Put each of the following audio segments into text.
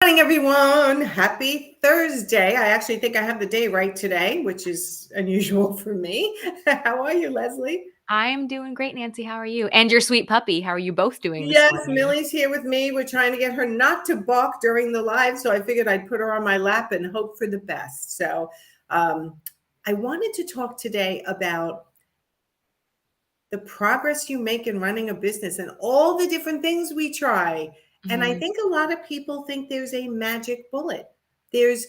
morning, everyone. Happy Thursday. I actually think I have the day right today, which is unusual for me. How are you, Lesley? I'm doing great, Nancy. How are you? And your sweet puppy. How are you both doing this Yes, morning? Millie's here with me. We're trying to get her not to balk during the live, so I figured I'd put her on my lap and hope for the best. So, um, I wanted to talk today about the progress you make in running a business and all the different things we try. And I Mhm. think a lot of people think there's a magic bullet. There's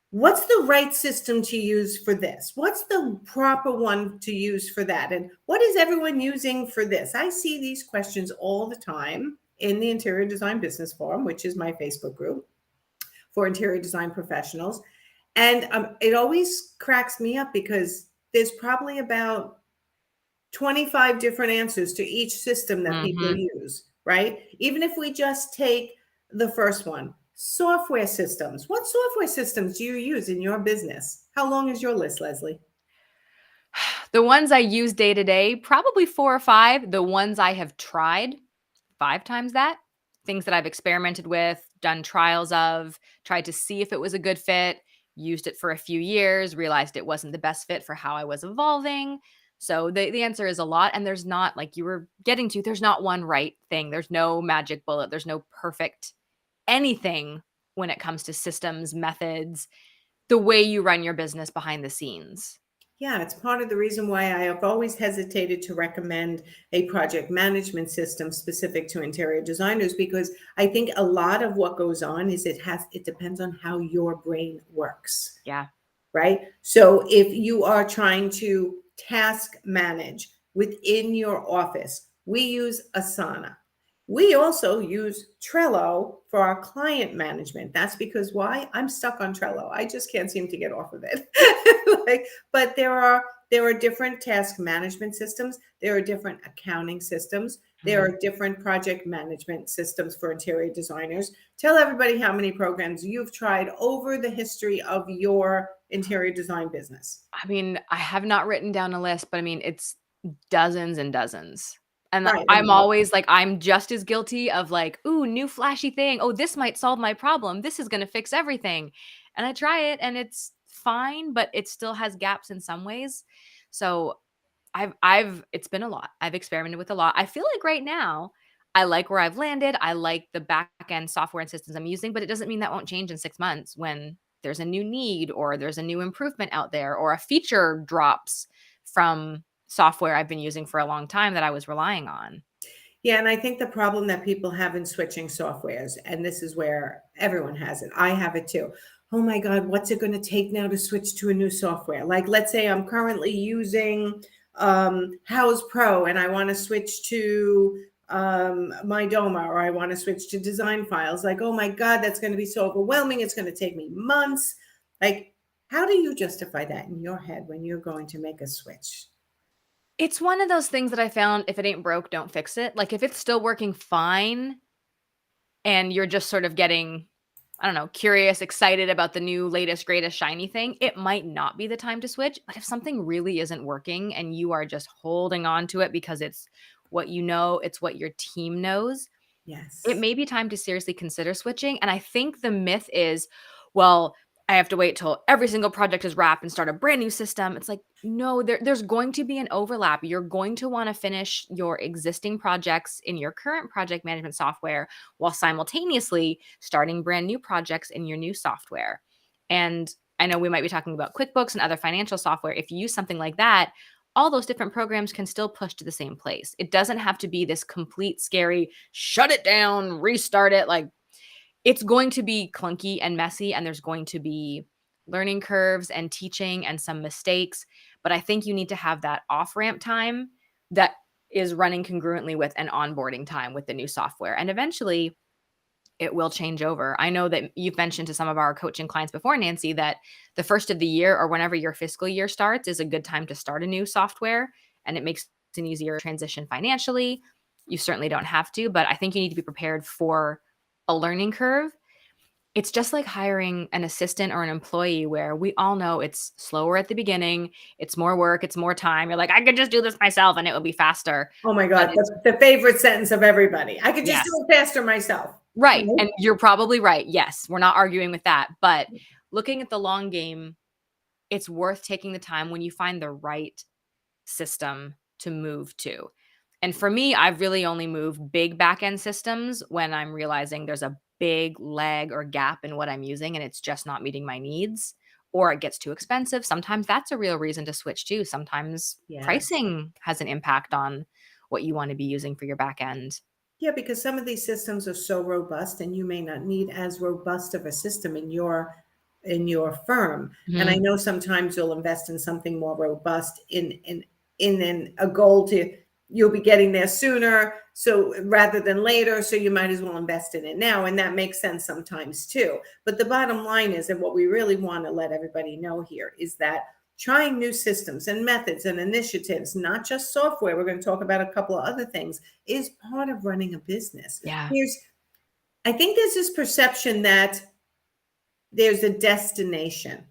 what's the right system to use for this? What's the proper one to use for that? And what is everyone using for this? I see these questions all the time in the Interior Design Business Forum, which is my Facebook group for interior design professionals. And it always cracks me up because there's probably about 25 different answers to each system that people Mhm. use, right? Even if we just take the first one, software systems. What software systems do you use in your business? How long is your list, Lesley? The ones I use day to day, probably 4 or 5. The ones I have tried, 5 times that. Things that I've experimented with, done trials of, tried to see if it was a good fit, used it for a few years, realized it wasn't the best fit for how I was evolving. So the answer is a lot, and there's not, like you were getting to, there's not one right thing. There's no magic bullet. There's no perfect anything when it comes to systems, methods, the way you run your business behind the scenes. Yeah, it's part of the reason why I have always hesitated to recommend a project management system specific to interior designers because I think a lot of what goes on is it depends on how your brain works. Yeah. Right? So if you are trying to task manage within your office, we use Asana. We also use Trello for our client management. That's because why? I'm stuck on Trello. I just can't seem to get off of it. But there are different task management systems. There are different accounting systems. There Mhm. are different project management systems for interior designers. Tell everybody how many programs you've tried over the history of your interior design business. I mean, I have not written down a list, but I mean, it's dozens and dozens. And Right. I'm always like, I'm just as guilty of like, ooh, new flashy thing. Oh, this might solve my problem. This is going to fix everything. And I try it and it's fine, but it still has gaps in some ways. So it's been a lot. I've experimented with a lot. I feel like right now, I like where I've landed. I like the back end software and systems I'm using, but it doesn't mean that won't change in 6 months when there's a new need or there's a new improvement out there or a feature drops from software I've been using for a long time that I was relying on. Yeah, and I think the problem that people have in switching softwares, and this is where everyone has it, I have it too. Oh my God, what's it going to take now to switch to a new software? Like, let's say I'm currently using House Pro and I want to switch to my Doma or I want to switch to Design Files. Like, oh my God, that's going to be so overwhelming. It's going to take me months. Like, how do you justify that in your head when you're going to make a switch? It's one of those things that I found if it ain't broke, don't fix it. Like if it's still working fine and you're just sort of getting, I don't know, curious, excited about the new, latest, greatest, shiny thing, it might not be the time to switch. But if something really isn't working and you are just holding on to it because it's what you know, it's what your team knows, it Yes. may be time to seriously consider switching. And I think the myth is, well, I have to wait till every single project is wrapped and start a brand new system. It's like, no, there's going to be an overlap. You're going to want to finish your existing projects in your current project management software while simultaneously starting brand new projects in your new software. And I know we might be talking about QuickBooks and other financial software. If you use something like that, all those different programs can still push to the same place. It doesn't have to be this complete scary, shut it down, restart it. Like it's going to be clunky and messy, and there's going to be learning curves and teaching and some mistakes. But I think you need to have that off ramp time that is running congruently with an onboarding time with the new software. And eventually it will change over. I know that you've mentioned to some of our coaching clients before, Nancy, that the first of the year or whenever your fiscal year starts is a good time to start a new software, and it makes an easier transition financially. You certainly don't have to, but I think you need to be prepared for a learning curve. It's just like hiring an assistant or an employee where we all know it's slower at the beginning, it's more work, it's more time. You're like, I could just do this myself and it will be faster. Oh my But God, it's the favorite sentence of everybody. I could just do yes. it faster myself. Right. Right? And you're probably right. Yes, we're not arguing with that. But looking at the long game, it's worth taking the time when you find the right system to move to. And for me, I've really only moved big back-end systems when I'm realizing there's a big lag or gap in what I'm using and it's just not meeting my needs or it gets too expensive. Sometimes that's a real reason to switch too. Sometimes Yes. pricing has an impact on what you want to be using for your back end. Yeah, because some of these systems are so robust and you may not need as robust of a system in your firm. And I Mhm. know sometimes you'll invest in something more robust in a goal to you'll be getting there sooner so rather than later, so you might as well invest in it now, and that makes sense sometimes too. But the bottom line is, and what we really want to let everybody know here is that trying new systems and methods and initiatives, not just software, we're going to talk about a couple of other things, is part of running a business. Yeah. I think there's this perception that there's a destination.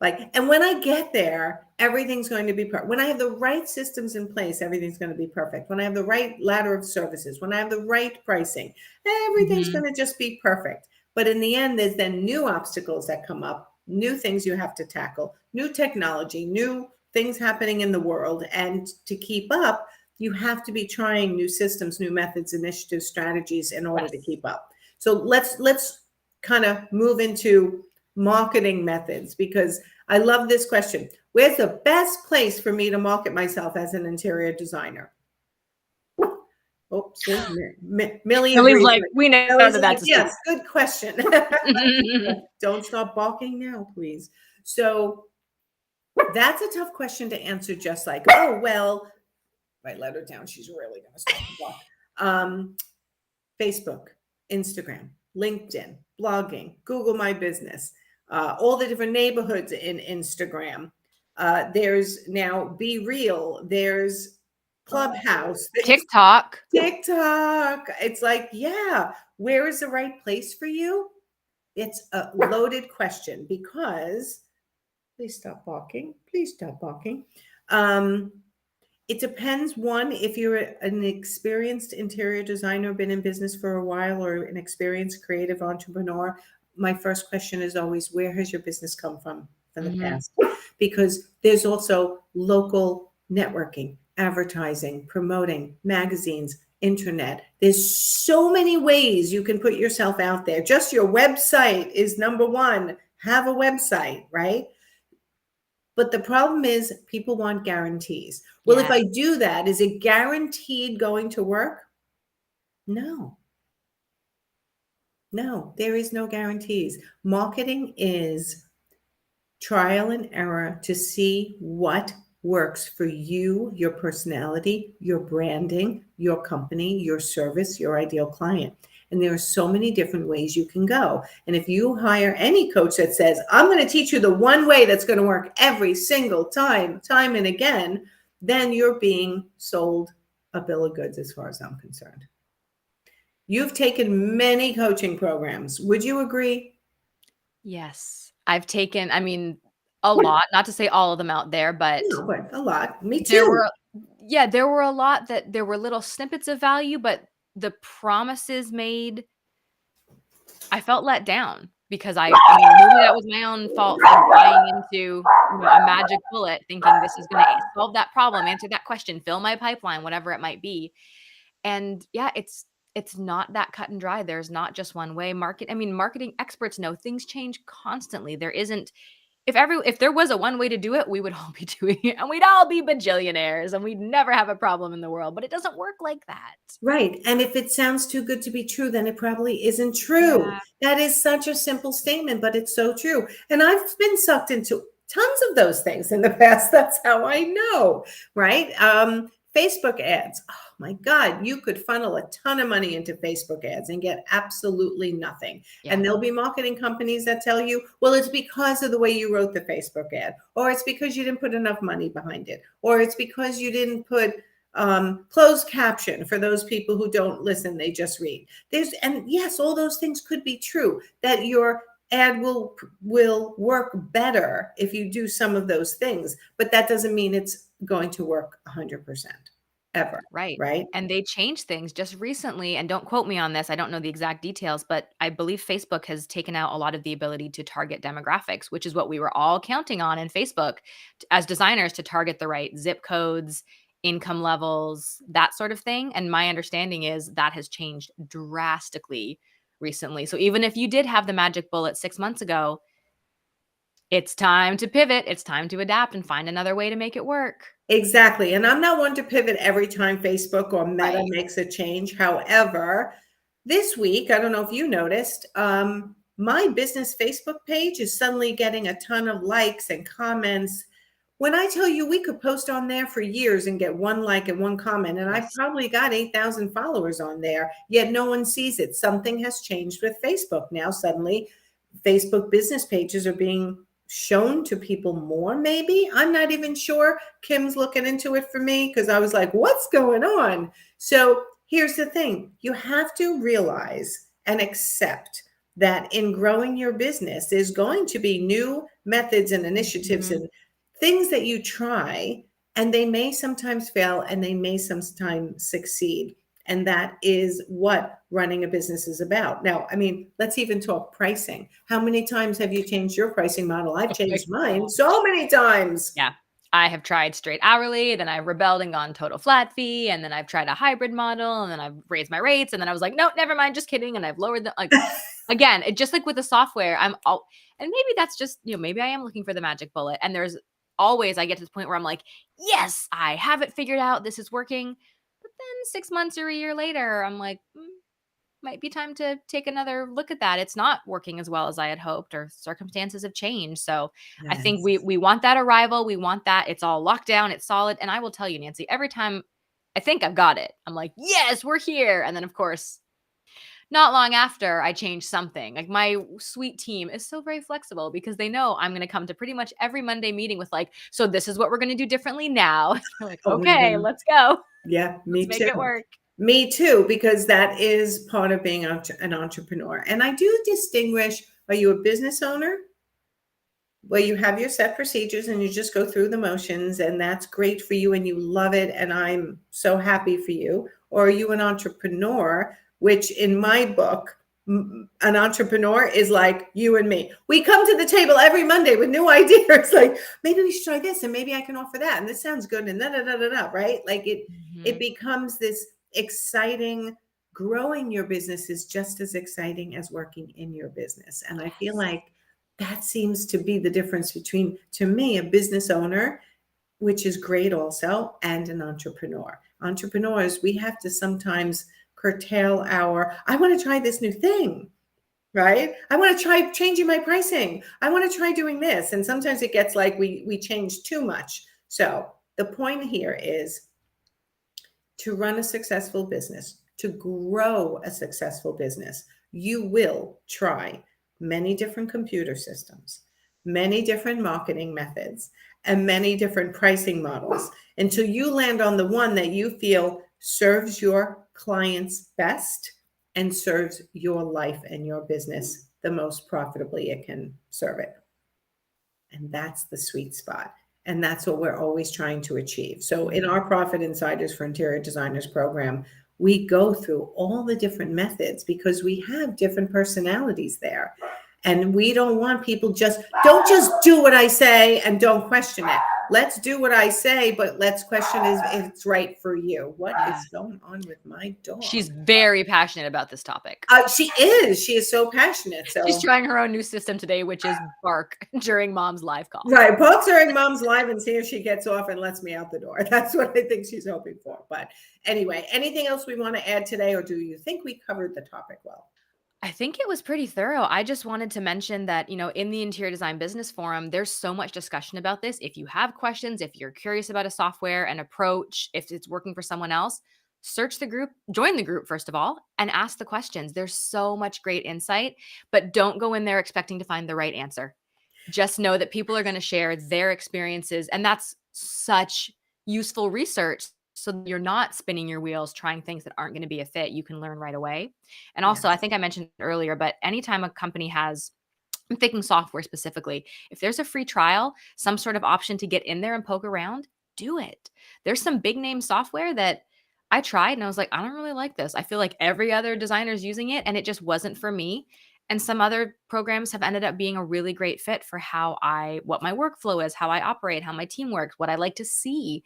Like, and when I get there, everything's going to be perfect. When I have the right systems in place, everything's going to be perfect. When I have the right ladder of services, when I have the right pricing, everything's Mhm. going to just be perfect. But in the end, there's then new obstacles that come up, new things you have to tackle, new technology, new things happening in the world. And to keep up, you have to be trying new systems, new methods, initiatives, strategies in order to Yes. keep up. So let's kind of move into marketing methods because I love this question. Where's the best place for me to market myself as an interior designer? Oh, see, Millie Millie's agrees. like, we know Millie's that like, that's a yes, stupid. good question. Don't stop balking now, please. So that's a tough question to answer just like, oh, well, I let her down. She's really going to start to block. Facebook, Instagram, LinkedIn, blogging, Google My Business, all the different neighborhoods in Instagram. There's now Be Real, there's Clubhouse, there's TikTok. TikTok. It's like, yeah, where is the right place for you? It's a loaded question because please stop barking. Please stop barking. Um, it depends. One, if you're an experienced interior designer, been in business for a while, or an experienced creative entrepreneur, my first question is always, where has your business come from the Mhm. past? Because there's also local networking, advertising, promoting, magazines, internet. There's so many ways you can put yourself out there. Just your website is number one. Have a website, right? But the problem is people want guarantees. Well, if Yes. I do that, is it guaranteed going to work? No, no, there is no guarantees. Marketing is trial and error to see what works for you, your personality, your branding, your company, your service, your ideal client. And there are so many different ways you can go. And if you hire any coach that says, I'm going to teach you the one way that's going to work every single time, time and again, then you're being sold a bill of goods as far as I'm concerned. You've taken many coaching programs. Would you agree? Yes. I've taken, I mean, a lot, not to say all of them out there, but No, but a lot. Me there too. were yeah, there were a lot that there were little snippets of value, but the promises made, I felt let down because I mean, maybe that was my own fault for buying into, a magic bullet thinking this is gonna solve that problem, answer that question, fill my pipeline, whatever it might be. And yeah, it's not that cut and dry. There's not just one way. Marketing experts know things change constantly. There isn't if there was a one way to do it, we would all be doing it and we'd all be bajillionaires and we'd never have a problem in the world, but it doesn't work like that. Right. And if it sounds too good to be true, then it probably isn't true. Yeah. That is such a simple statement, but it's so true. And I've been sucked into tons of those things in the past. That's how I know, right? Facebook ads. Oh my God, you could funnel a ton of money into Facebook ads and get absolutely nothing. And Yeah. there'll be marketing companies that tell you, well, it's because of the way you wrote the Facebook ad, or it's because you didn't put enough money behind it, or it's because you didn't put closed caption for those people who don't listen, they just read. And yes, all those things could be true, that your ad will work better if you do some of those things, but that doesn't mean it's going to work 100%. ever, Right. right? And they changed things just recently, and don't quote me on this, I don't know the exact details, but I believe Facebook has taken out a lot of the ability to target demographics, which is what we were all counting on in Facebook as designers to target the right zip codes, income levels, that sort of thing. And my understanding is that has changed drastically recently. So even if you did have the magic bullet 6 months ago, it's time to pivot, it's time to adapt and find another way to make it work. Exactly. And I'm not one to pivot every time Facebook or Meta Right. makes a change. However, this week, I don't know if you noticed, my business Facebook page is suddenly getting a ton of likes and comments. When I tell you we could post on there for years and get one like and one comment, and I've Yes. probably got 8,000 followers on there, yet no one sees it. Something has changed with Facebook now. Suddenly, Facebook business pages are being shown to people more, maybe. I'm not even sure. Kim's looking into it for me because I was like, what's going on? So here's the thing, you have to realize and accept that in growing your business, there's going to be new methods and initiatives Mhm. and things that you try, and they may sometimes fail and they may sometimes succeed. And that is what running a business is about. Now, I mean, let's even talk pricing. How many times have you changed your pricing model? I've Oh my changed mine so gosh. many times. Yeah. I have tried straight hourly, then I rebelled and gone total flat fee, and then I've tried a hybrid model, and then I've raised my rates, and then I was like, "No, never mind, just kidding," and I've lowered the like, again, it just like with the software, I'm all and maybe that's just, maybe I am looking for the magic bullet, and there's always I get to the point where I'm like, "Yes, I have it figured out, this is working." But then 6 months or a year later, I'm like, might be time to take another look at that. It's not working as well as I had hoped, or circumstances have changed. So I think we Yes. we want that arrival. We want that it's all locked down, it's solid. And I will tell you, Nancy, every time I think I've got it, I'm like, yes, we're here. And then of course, not long after I change something. Like my sweet team is so very flexible because they know I'm going to come to pretty much every Monday meeting with like, so this is what we're going to do differently now. You're like, Oh, okay, let's go. yeah, Let's me make too. it work. Me too, because that is part of being an entrepreneur. And I do distinguish, are you a business owner where you have your set procedures and you just go through the motions and that's great for you and you love it and I'm so happy for you? Or are you an entrepreneur, which in my book, an entrepreneur is like you and me. We come to the table every Monday with new ideas. Like maybe we should try this and maybe I can offer that and this sounds good and da da da da da. Right? Like it Mhm. becomes this exciting. Growing your business is just as exciting as working in your business, and I feel Yes. like that seems to be the difference between, to me, a business owner, which is great also, and an entrepreneur. Entrepreneurs, we have to sometimes curtail our, I want to try this new thing, right? I want to try changing my pricing. I want to try doing this. And sometimes it gets like we change too much. So the point here is to run a successful business, to grow a successful business, you will try many different computer systems, many different marketing methods, and many different pricing models until you land on the one that you feel serves your clients best and serves your life and your business the most profitably it can serve it. And that's the sweet spot. And that's what we're always trying to achieve. So in Mhm. our Profit Insiders for Interior Designers program, we go through all the different methods because we have different personalities there. And we don't want people don't just do what I say and don't question it. Let's do what I say, but let's question if it's right for you. What Yeah. is going on with my She's dog? very passionate about this topic. She is. She is so passionate. She's So trying her own new system today, which is bark during mom's live call. right. Poke during mom's live and see if she gets off and lets me out the door. That's what I think she's hoping for. But anyway, anything else we want to add today, or do you think we covered the topic well? I think it was pretty thorough. I just wanted to mention that, in the interior design business forum, there's so much discussion about this. If you have questions, if you're curious about a software, an approach, if it's working for someone else, search the group, join the group, first of all, and ask the questions. There's so much great insight, but don't go in there expecting to find the right answer. Just know that people are going to share their experiences, and that's such useful research, so that you're not spinning your wheels trying things that aren't going to be a fit. You can learn right away. And also, I Yes. think I mentioned earlier, but anytime a company has, I'm thinking software specifically, if there's a free trial, some sort of option to get in there and poke around, do it. There's some big name software that I tried and I was like, I don't really like this. I feel like every other designer is using it and it just wasn't for me. And some other programs have ended up being a really great fit for what my workflow is, how I operate, how my team works, what I like to see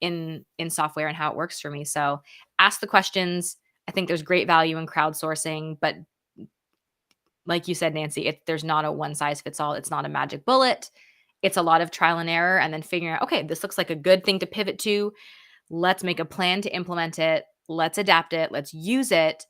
in software and how it works for me. So ask the questions. I think there's great value in crowdsourcing, but like you said, Nancy, there's not a one size fits all. It's not a magic bullet. It's a lot of trial and error and then figuring out, okay, this looks like a good thing to pivot to. Let's make a plan to implement it. Let's adapt it. Let's use it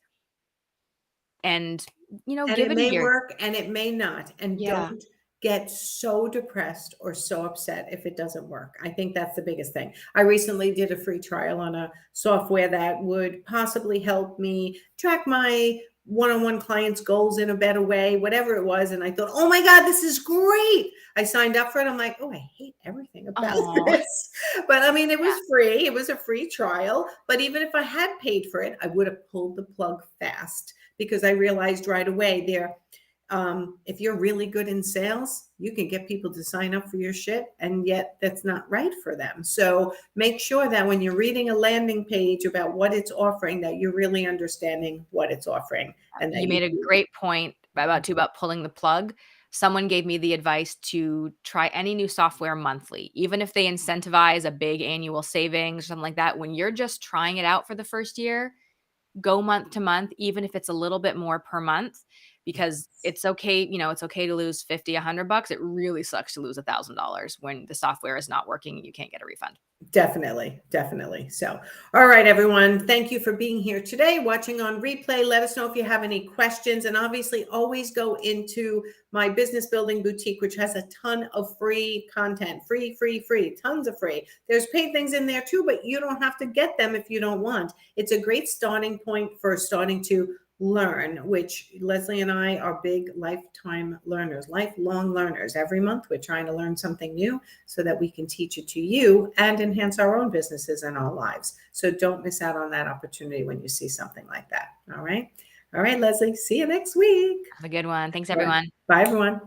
and, And give it it a may year. work and it may not. And Yeah. don't get so depressed or so upset if it doesn't work. I think that's the biggest thing. I recently did a free trial on a software that would possibly help me track my one-on-one clients' goals in a better way, whatever it was. And I thought, oh my God, this is great. I signed up for it. I'm like, oh, I hate everything about Oh, this. But I mean, it was yeah. free. It was a free trial. But even if I had paid for it, I would have pulled the plug fast because I realized right away there, if you're really good in sales, you can get people to sign up for your shit, and yet that's not right for them. So make sure that when you're reading a landing page about what it's offering, that you're really understanding what it's offering, and that You made a great point about pulling the plug. Someone gave me the advice to try any new software monthly, even if they incentivize a big annual savings or something like that. When you're just trying it out for the first year, go month to month, even if it's a little bit more per month, because it's okay. It's okay to lose 50, $100. It really sucks to lose $1,000 when the software is not working and you can't get a refund. Definitely, definitely. So, all right, everyone. Thank you for being here today, watching on replay. Let us know if you have any questions. And obviously, always go into my business building boutique, which has a ton of free content. Free, tons of free. There's paid things in there too, but you don't have to get them if you don't want. It's a great starting point for starting to learn, which Lesley and I are big lifetime learners, lifelong learners. Every month, we're trying to learn something new so that we can teach it to you and enhance our own businesses and our lives. So don't miss out on that opportunity when you see something like that. All right. All right, Lesley. See you next week. Have a good one. Thanks, All right. everyone. Bye, everyone.